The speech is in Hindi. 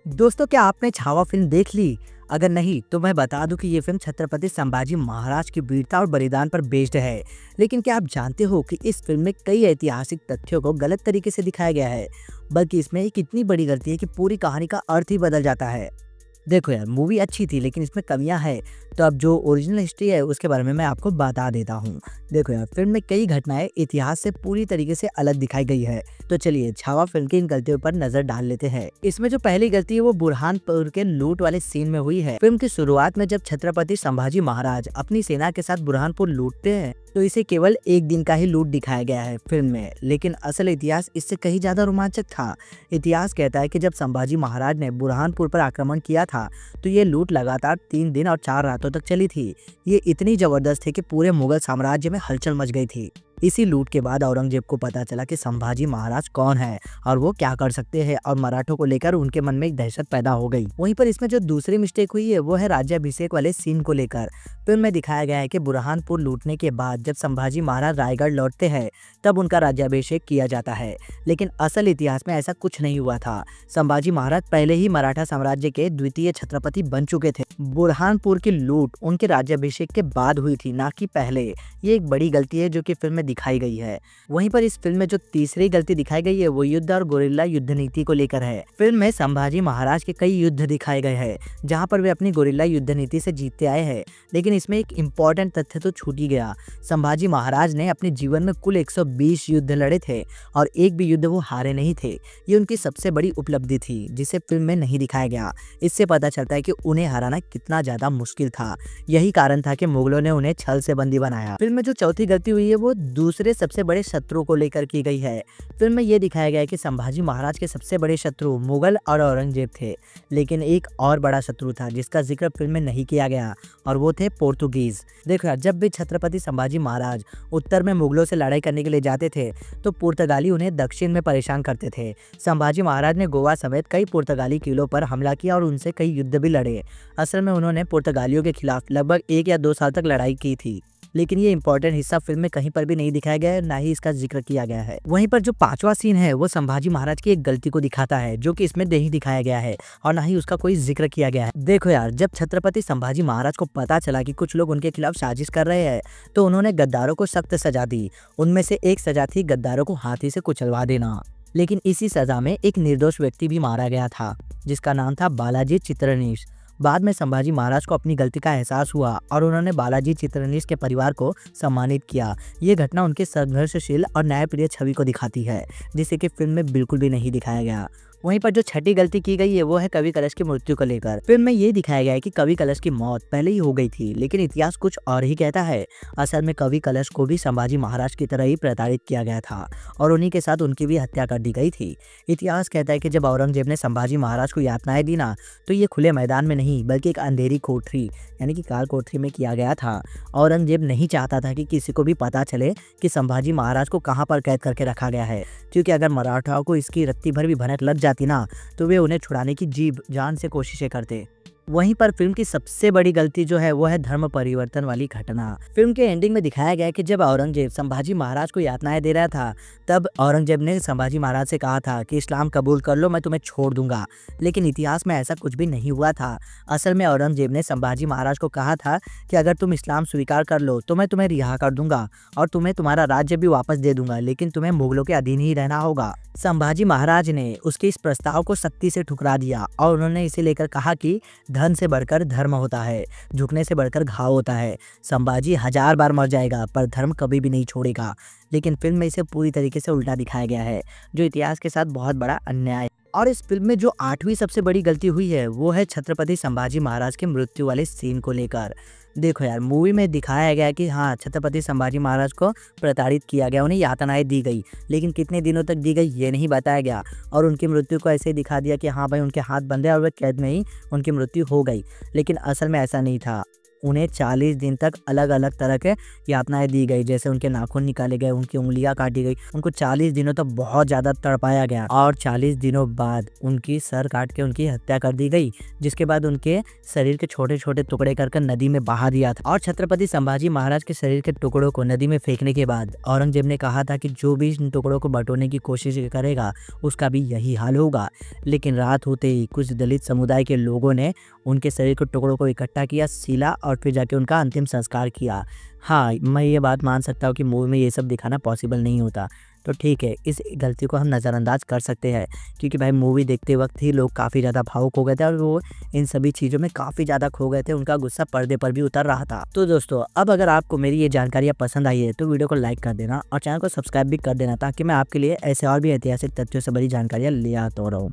दोस्तों, क्या आपने छावा फिल्म देख ली? अगर नहीं तो मैं बता दूं कि ये फिल्म छत्रपति संभाजी महाराज की वीरता और बलिदान पर बेस्ड है। लेकिन क्या आप जानते हो कि इस फिल्म में कई ऐतिहासिक तथ्यों को गलत तरीके से दिखाया गया है, बल्कि इसमें एक इतनी बड़ी गलती है कि पूरी कहानी का अर्थ ही बदल जाता है। देखो यार, मूवी अच्छी थी लेकिन इसमें कमियां हैं। तो अब जो ओरिजिनल हिस्ट्री है उसके बारे में मैं आपको बता देता हूँ। देखो यार, फिल्म में कई घटनाएं इतिहास से पूरी तरीके से अलग दिखाई गई है। तो चलिए छावा फिल्म की इन गलतियों पर नजर डाल लेते हैं। इसमें जो पहली गलती है वो बुरहानपुर के लूट वाले सीन में हुई है। फिल्म की शुरुआत में जब छत्रपति संभाजी महाराज अपनी सेना के साथ बुरहानपुर लूटते हैं तो इसे केवल एक दिन का ही लूट दिखाया गया है फिल्म में, लेकिन असल इतिहास इससे कहीं ज्यादा रोमांचक था। इतिहास कहता है कि जब संभाजी महाराज ने बुरहानपुर पर आक्रमण किया था तो ये लूट लगातार 3 दिन और 4 रातों तक चली थी। ये इतनी जबरदस्त थी कि पूरे मुगल साम्राज्य में हलचल मच गई थी। इसी लूट के बाद औरंगजेब को पता चला कि संभाजी महाराज कौन है और वो क्या कर सकते हैं, और मराठों को लेकर उनके मन में एक दहशत पैदा हो गई। वहीं पर इसमें जो दूसरी मिस्टेक हुई है वो है राज्याभिषेक वाले सीन को लेकर। फिल्म में दिखाया गया है कि बुरहानपुर लूटने के बाद जब संभाजी महाराज रायगढ़ लौटते हैं तब उनका राज्याभिषेक किया जाता है, लेकिन असल इतिहास में ऐसा कुछ नहीं हुआ था। संभाजी महाराज पहले ही मराठा साम्राज्य के द्वितीय छत्रपति बन चुके थे। बुरहानपुर की लूट उनके राज्याभिषेक के बाद हुई थी, ना कि पहले। ये एक बड़ी गलती है जो कि फिल्म में दिखाई गई है। वहीं पर इस फिल्म में जो तीसरी गलती दिखाई गई है वो युद्ध और गोरिल्ला युद्ध नीति को लेकर है। फिल्म में संभाजी महाराज के कई युद्ध दिखाए गए हैं जहां पर वे अपनी गोरिल्ला युद्ध नीति से जीतते आए हैं, लेकिन इसमें एक इम्पोर्टेंट तथ्य तो छूट ही गया। संभाजी महाराज ने अपने जीवन में कुल 120 युद्ध लड़े थे और एक भी युद्ध वो हारे नहीं थे। ये उनकी सबसे बड़ी उपलब्धि थी जिसे फिल्म में नहीं दिखाया गया। इससे पता चलता है कि उन्हें हराना कितना ज्यादा मुश्किल था। यही कारण था कि मुगलों ने उन्हें छल से बंदी बनाया। फिल्म में जो चौथी गलती हुई है वो दूसरे सबसे बड़े शत्रु को लेकर की गई है। फिल्म में ये दिखाया गया है कि संभाजी महाराज के सबसे बड़े शत्रु मुगल और औरंगजेब थे, लेकिन एक और बड़ा शत्रु था जिसका जिक्र फिल्म में नहीं किया गया, और वो थे पोर्तुगीज। देखो यार, जब भी छत्रपति संभाजी महाराज उत्तर में मुगलों से लड़ाई करने के लिए जाते थे तो पुर्तगाली उन्हें दक्षिण में परेशान करते थे। संभाजी महाराज ने गोवा समेत कई पुर्तगाली किलों पर हमला किया और उनसे कई युद्ध भी लड़े। असल में उन्होंने पुर्तगालियों के खिलाफ लगभग 1 या 2 साल तक लड़ाई की थी, लेकिन ये इंपॉर्टेंट हिस्सा फिल्म में कहीं पर भी नहीं दिखाया गया है, ना ही इसका जिक्र किया गया है। वहीं पर जो 5वां सीन है वो संभाजी महाराज की एक गलती को दिखाता है जो कि इसमें नहीं दिखाया गया है और ना ही उसका कोई जिक्र किया गया है। देखो यार, जब छत्रपति संभाजी महाराज को पता चला कि कुछ लोग उनके खिलाफ साजिश कर रहे हैं तो उन्होंने गद्दारों को सख्त सजा दी। उनमें से एक सजा थी गद्दारों को हाथी से कुचलवा देना, लेकिन इसी सजा में एक निर्दोष व्यक्ति भी मारा गया था जिसका नाम था बालाजी चित्रनीश। बाद में संभाजी महाराज को अपनी गलती का एहसास हुआ और उन्होंने बालाजी चित्रनीश के परिवार को सम्मानित किया। ये घटना उनके संघर्षशील और न्यायप्रिय छवि को दिखाती है, जिसे कि फिल्म में बिल्कुल भी नहीं दिखाया गया। वहीं पर जो छठी गलती की गई है वो है कवि कलश की मृत्यु को लेकर। फिल्म में ये दिखाया गया है कि कवि कलश की मौत पहले ही हो गई थी, लेकिन इतिहास कुछ और ही कहता है। असल में कवि कलश को भी संभाजी महाराज की तरह ही प्रताड़ित किया गया था और उन्हीं के साथ उनकी भी हत्या कर दी गई थी। इतिहास कहता है कि जब औरंगजेब ने संभाजी महाराज को यातनाएं दी ना, तो ये खुले मैदान में नहीं बल्कि एक अंधेरी कोठरी यानी कि काल कोठरी में किया गया था। औरंगजेब नहीं चाहता था कि किसी को भी पता चले कि संभाजी महाराज को कहाँ पर कैद करके रखा गया है, क्योंकि अगर मराठाओं को इसकी रत्ती भर भी भनक लग जाती ना तो वे उन्हें छुड़ाने की जी जान से कोशिशें करते। वहीं पर फिल्म की सबसे बड़ी गलती जो है वो है धर्म परिवर्तन वाली घटना। फिल्म के एंडिंग में दिखाया गया है कि जब औरंगजेब संभाजी महाराज को यातनाएं दे रहा था तब औरंगजेब ने संभाजी महाराज से कहा था कि इस्लाम कबूल कर लो, मैं तुम्हें छोड़ दूंगा, लेकिन इतिहास में ऐसा कुछ भी नहीं हुआ था। असल में औरंगजेब ने संभाजी महाराज को कहा था कि अगर तुम इस्लाम स्वीकार कर लो तो मैं तुम्हें रिहा कर दूंगा और तुम्हें तुम्हारा राज्य भी वापस दे दूंगा, लेकिन तुम्हें मुगलों के अधीन ही रहना होगा। संभाजी महाराज ने उसके इस प्रस्ताव को सख्ती से ठुकरा दिया और उन्होंने इसे लेकर कहा कि धन से बढ़कर धर्म होता है, झुकने से बढ़कर घाव होता है। संभाजी 1000 बार मर जाएगा पर धर्म कभी भी नहीं छोड़ेगा, लेकिन फिल्म में इसे पूरी तरीके से उल्टा दिखाया गया है, जो इतिहास के साथ बहुत बड़ा अन्याय है। और इस फिल्म में जो 8वीं सबसे बड़ी गलती हुई है वो है छत्रपति संभाजी महाराज के मृत्यु वाले सीन को लेकर। देखो यार, मूवी में दिखाया गया कि हाँ, छत्रपति संभाजी महाराज को प्रताड़ित किया गया, उन्हें यातनाएं दी गई, लेकिन कितने दिनों तक दी गई ये नहीं बताया गया, और उनकी मृत्यु को ऐसे ही दिखा दिया कि हाँ भाई उनके हाथ बंधे और वे कैद में ही उनकी मृत्यु हो गई, लेकिन असल में ऐसा नहीं था। उन्हें 40 दिन तक अलग अलग तरह के यातनाएं दी गई, जैसे उनके नाखून निकाले गए, उनकी उंगलियां काटी गई, उनको 40 दिनों तक बहुत ज़्यादा तड़पाया गया और 40 दिनों बाद उनकी सर काट के उनकी हत्या कर दी गई, जिसके बाद उनके शरीर के छोटे छोटे टुकड़े कर नदी में बहा दिया था। और छत्रपति संभाजी महाराज के शरीर के टुकड़ों को नदी में फेंकने के बाद औरंगजेब ने कहा था कि जो भी इन टुकड़ों को बटोरने की कोशिश करेगा उसका भी यही हाल होगा। लेकिन रात होते ही कुछ दलित समुदाय के लोगों ने उनके शरीर के टुकड़ों को इकट्ठा किया, सिला और फिर जाके उनका अंतिम संस्कार किया। हाँ, मैं ये बात मान सकता हूँ कि मूवी में ये सब दिखाना पॉसिबल नहीं होता, तो ठीक है, इस गलती को हम नज़रअंदाज कर सकते हैं, क्योंकि भाई मूवी देखते वक्त ही लोग काफ़ी ज़्यादा भावुक हो गए थे और वो इन सभी चीज़ों में काफ़ी ज़्यादा खो गए थे, उनका गुस्सा पर्दे पर भी उतर रहा था। तो दोस्तों, अब अगर आपको मेरी ये जानकारियाँ पसंद आई है तो वीडियो को लाइक कर देना और चैनल को सब्सक्राइब भी कर देना, ताकि मैं आपके लिए ऐसे और भी ऐतिहासिक तथ्यों से बड़ी जानकारियाँ ले आता रहूँ।